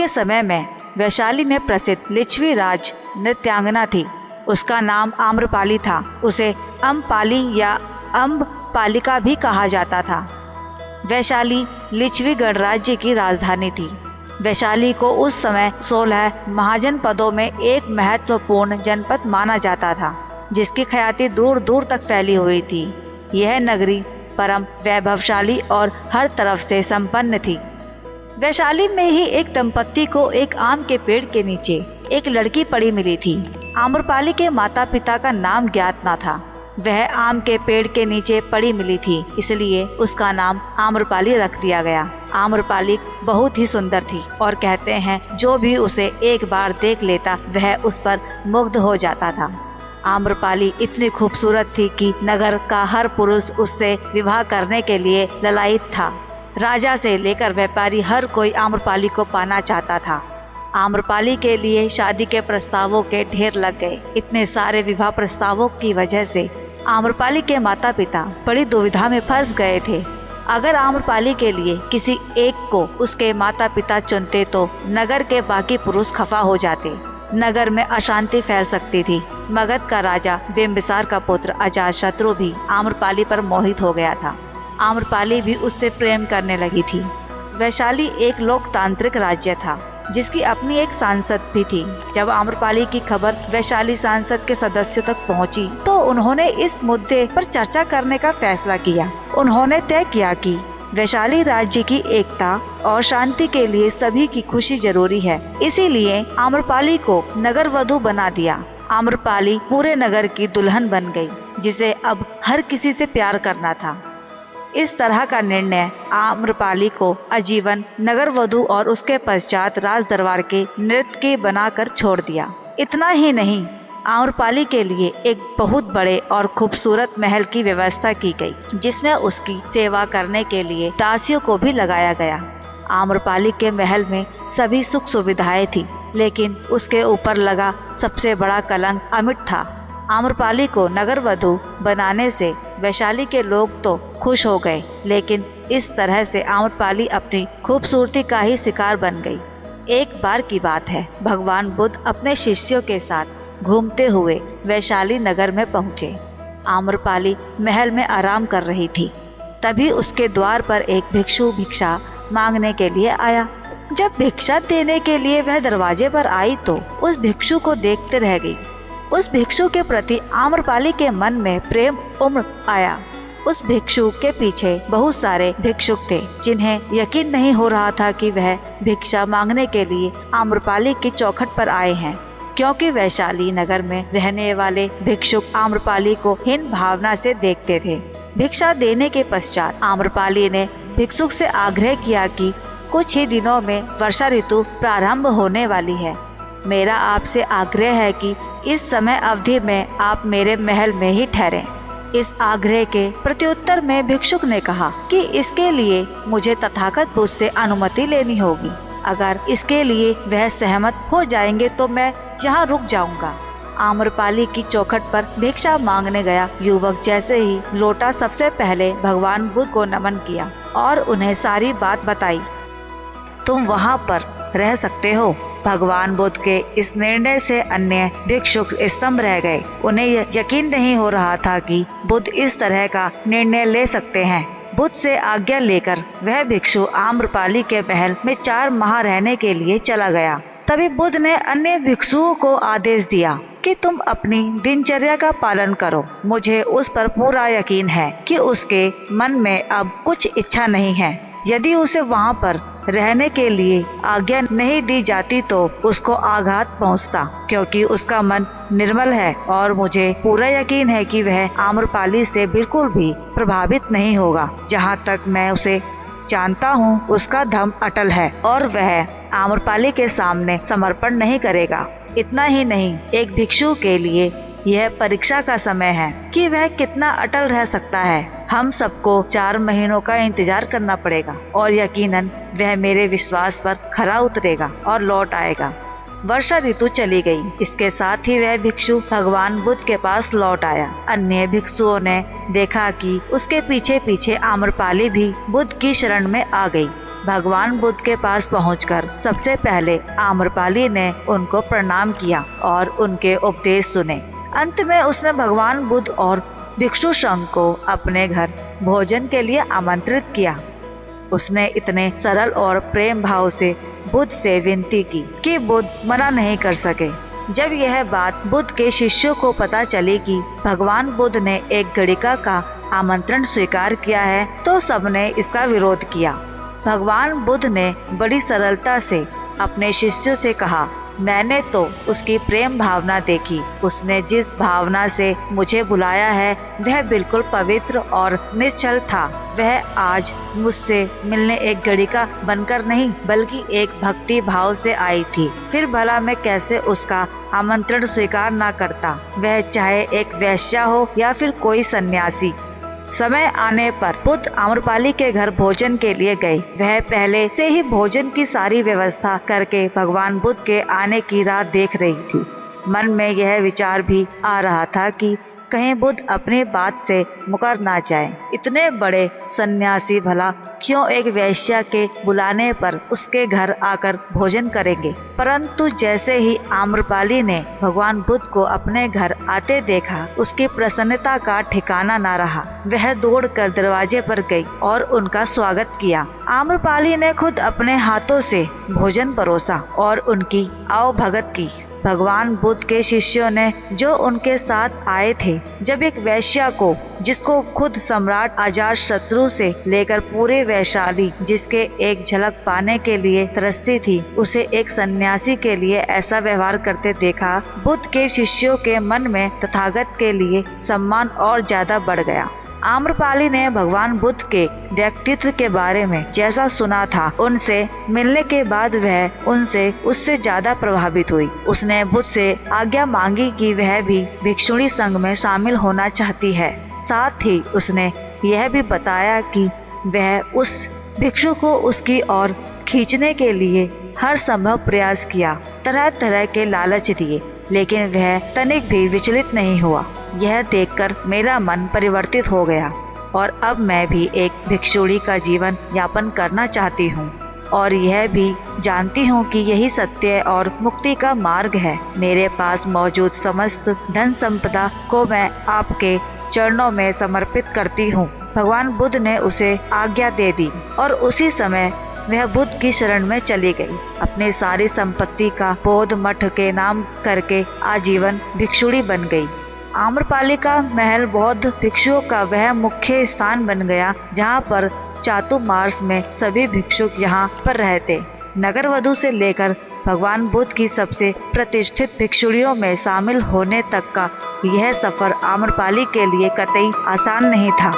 के समय में वैशाली में प्रसिद्ध लिच्छवी राज नृत्यांगना थी। उसका नाम आम्रपाली था। उसे अम्पाली या अम्बपालिका भी कहा जाता था। वैशाली लिच्छवी गणराज्य की राजधानी थी। वैशाली को उस समय 16 महाजनपदों में एक महत्वपूर्ण जनपद माना जाता था, जिसकी ख्याति दूर दूर तक फैली हुई थी। यह नगरी परम वैभवशाली और हर तरफ से संपन्न थी। वैशाली में ही एक दंपत्ति को एक आम के पेड़ के नीचे एक लड़की पड़ी मिली थी। आम्रपाली के माता पिता का नाम ज्ञात न था। वह आम के पेड़ के नीचे पड़ी मिली थी, इसलिए उसका नाम आम्रपाली रख दिया गया। आम्रपाली बहुत ही सुंदर थी और कहते हैं जो भी उसे एक बार देख लेता वह उस पर मुग्ध हो जाता था। आम्रपाली इतनी खूबसूरत थी कि नगर का हर पुरुष उससे विवाह करने के लिए ललायित था। राजा से लेकर व्यापारी हर कोई आम्रपाली को पाना चाहता था। आम्रपाली के लिए शादी के प्रस्तावों के ढेर लग गए। इतने सारे विवाह प्रस्तावों की वजह से आम्रपाली के माता पिता बड़ी दुविधा में फंस गए थे। अगर आम्रपाली के लिए किसी एक को उसके माता पिता चुनते तो नगर के बाकी पुरुष खफा हो जाते। नगर में अशांति फैल सकती थी। मगध का राजा बिम्बिसार का पुत्र अजातशत्रु भी आम्रपाली पर मोहित हो गया था। आम्रपाली भी उससे प्रेम करने लगी थी। वैशाली एक लोकतांत्रिक राज्य था, जिसकी अपनी एक सांसद भी थी। जब आम्रपाली की खबर वैशाली सांसद के सदस्यों तक पहुंची, तो उन्होंने इस मुद्दे पर चर्चा करने का फैसला किया। उन्होंने तय किया कि वैशाली राज्य की एकता और शांति के लिए सभी की खुशी जरूरी है। इसीलिए आम्रपाली को नगर वधू बना दिया। आम्रपाली पूरे नगर की दुल्हन बन गई, जिसे अब हर किसी से प्यार करना था। इस तरह का निर्णय आम्रपाली को आजीवन नगर वधू और उसके पश्चात राज दरबार के नृत्य बनाकर छोड़ दिया। इतना ही नहीं, आम्रपाली के लिए एक बहुत बड़े और खूबसूरत महल की व्यवस्था की गई, जिसमें उसकी सेवा करने के लिए दासियों को भी लगाया गया। आम्रपाली के महल में सभी सुख सुविधाएं थी, लेकिन उसके ऊपर लगा सबसे बड़ा कलंक अमिट था। आम्रपाली को नगर वधू बनाने से वैशाली के लोग तो खुश हो गए, लेकिन इस तरह से आम्रपाली अपनी खूबसूरती का ही शिकार बन गई। एक बार की बात है, भगवान बुद्ध अपने शिष्यों के साथ घूमते हुए वैशाली नगर में पहुँचे। आम्रपाली महल में आराम कर रही थी। तभी उसके द्वार पर एक भिक्षु भिक्षा मांगने के लिए आया। जब भिक्षा देने के लिए वह दरवाजे पर आई तो उस भिक्षु को देखते रह गई। उस भिक्षु के प्रति आम्रपाली के मन में प्रेम उमड़ आया। उस भिक्षु के पीछे बहुत सारे भिक्षुक थे, जिन्हें यकीन नहीं हो रहा था कि वह भिक्षा मांगने के लिए आम्रपाली की चौखट पर आए हैं, क्योंकि वैशाली नगर में रहने वाले भिक्षुक आम्रपाली को हीन भावना से देखते थे। भिक्षा देने के पश्चात आम्रपाली ने भिक्षुक से आग्रह किया कि कुछ ही दिनों में वर्षा ऋतु प्रारंभ होने वाली है। मेरा आपसे आग्रह है कि इस समय अवधि में आप मेरे महल में ही ठहरें। इस आग्रह के प्रत्युत्तर में भिक्षुक ने कहा कि इसके लिए मुझे तथागत बुद्ध से अनुमति लेनी होगी। अगर इसके लिए वह सहमत हो जाएंगे तो मैं यहाँ रुक जाऊंगा। आम्रपाली की चौखट पर भिक्षा मांगने गया युवक जैसे ही लौटा, सबसे पहले भगवान बुद्ध को नमन किया और उन्हें सारी बात बताई। तुम वहाँ पर रह सकते हो। भगवान बुद्ध के इस निर्णय से अन्य भिक्षुक स्तंभ रह गए। उन्हें यकीन नहीं हो रहा था कि बुद्ध इस तरह का निर्णय ले सकते हैं। बुद्ध से आज्ञा लेकर वह भिक्षु आम्रपाली के महल में 4 माह रहने के लिए चला गया। तभी बुद्ध ने अन्य भिक्षुओं को आदेश दिया कि तुम अपनी दिनचर्या का पालन करो। मुझे उस पर पूरा यकीन है कि उसके मन में अब कुछ इच्छा नहीं है। यदि उसे वहाँ पर रहने के लिए आज्ञा नहीं दी जाती तो उसको आघात पहुँचता, क्योंकि उसका मन निर्मल है और मुझे पूरा यकीन है कि वह आम्रपाली से बिल्कुल भी प्रभावित नहीं होगा। जहाँ तक मैं उसे जानता हूँ उसका धम्म अटल है और वह आम्रपाली के सामने समर्पण नहीं करेगा। इतना ही नहीं, एक भिक्षु के लिए यह परीक्षा का समय है कि वह कितना अटल रह सकता है। हम सबको 4 महीनों का इंतजार करना पड़ेगा और यकीनन वह मेरे विश्वास पर खरा उतरेगा और लौट आएगा। वर्षा ऋतु चली गई। इसके साथ ही वह भिक्षु भगवान बुद्ध के पास लौट आया। अन्य भिक्षुओं ने देखा कि उसके पीछे पीछे आम्रपाली भी बुद्ध की शरण में आ गई। भगवान बुद्ध के पास पहुंचकर सबसे पहले आम्रपाली ने उनको प्रणाम किया और उनके उपदेश सुने। अंत में उसने भगवान बुद्ध और भिक्षु संघ को अपने घर भोजन के लिए आमंत्रित किया। उसने इतने सरल और प्रेम भाव से बुद्ध से विनती की कि बुद्ध मना नहीं कर सके। जब यह बात बुद्ध के शिष्यों को पता चली कि भगवान बुद्ध ने एक गणिका का आमंत्रण स्वीकार किया है, तो सबने इसका विरोध किया। भगवान बुद्ध ने बड़ी सरलता से अपने शिष्यों से कहा, मैंने तो उसकी प्रेम भावना देखी। उसने जिस भावना से मुझे बुलाया है वह बिल्कुल पवित्र और निश्चल था। वह आज मुझसे मिलने एक गणिका बनकर नहीं बल्कि एक भक्ति भाव से आई थी। फिर भला मैं कैसे उसका आमंत्रण स्वीकार न करता, वह चाहे एक वेश्या हो या फिर कोई सन्यासी। समय आने पर बुद्ध आम्रपाली के घर भोजन के लिए गए। वह पहले से ही भोजन की सारी व्यवस्था करके भगवान बुद्ध के आने की राह देख रही थी। मन में यह विचार भी आ रहा था कि कहीं बुद्ध अपनी बात से मुकर ना जाए। इतने बड़े सन्यासी भला क्यों एक वेश्या के बुलाने पर उसके घर आकर भोजन करेंगे। परंतु जैसे ही आम्रपाली ने भगवान बुद्ध को अपने घर आते देखा, उसकी प्रसन्नता का ठिकाना ना रहा। वह दौड़कर दरवाजे पर गई और उनका स्वागत किया। आम्रपाली ने खुद अपने हाथों से भोजन परोसा और उनकी आवभगत की। भगवान बुद्ध के शिष्यों ने जो उनके साथ आए थे, जब एक वेश्या को, जिसको खुद सम्राट अजातशत्रु से लेकर पूरे वैशाली जिसके एक झलक पाने के लिए तरसती थी, उसे एक सन्यासी के लिए ऐसा व्यवहार करते देखा, बुद्ध के शिष्यों के मन में तथागत के लिए सम्मान और ज्यादा बढ़ गया। आम्रपाली ने भगवान बुद्ध के व्यक्तित्व के बारे में जैसा सुना था, उनसे मिलने के बाद वह उससे ज्यादा प्रभावित हुई। उसने बुद्ध से आज्ञा मांगी कि वह भी भिक्षुणी संघ में शामिल होना चाहती है। साथ ही उसने यह भी बताया कि वह उस भिक्षु को उसकी ओर खींचने के लिए हर संभव प्रयास किया, तरह तरह के लालच दिए, लेकिन वह तनिक भी विचलित नहीं हुआ। यह देखकर मेरा मन परिवर्तित हो गया और अब मैं भी एक भिक्षुणी का जीवन यापन करना चाहती हूँ और यह भी जानती हूँ कि यही सत्य और मुक्ति का मार्ग है। मेरे पास मौजूद समस्त धन संपदा को मैं आपके चरणों में समर्पित करती हूँ। भगवान बुद्ध ने उसे आज्ञा दे दी और उसी समय वह बुद्ध की शरण में चली गई। अपनी सारी संपत्ति का बौद्ध मठ के नाम करके आजीवन भिक्षुणी बन गई। आम्रपाली का महल बौद्ध भिक्षुओं का वह मुख्य स्थान बन गया जहाँ पर चातुर्मास में सभी भिक्षुक यहाँ पर रहते। नगर वधु से लेकर भगवान बुद्ध की सबसे प्रतिष्ठित भिक्षुणियों में शामिल होने तक का यह सफर आम्रपाली के लिए कतई आसान नहीं था।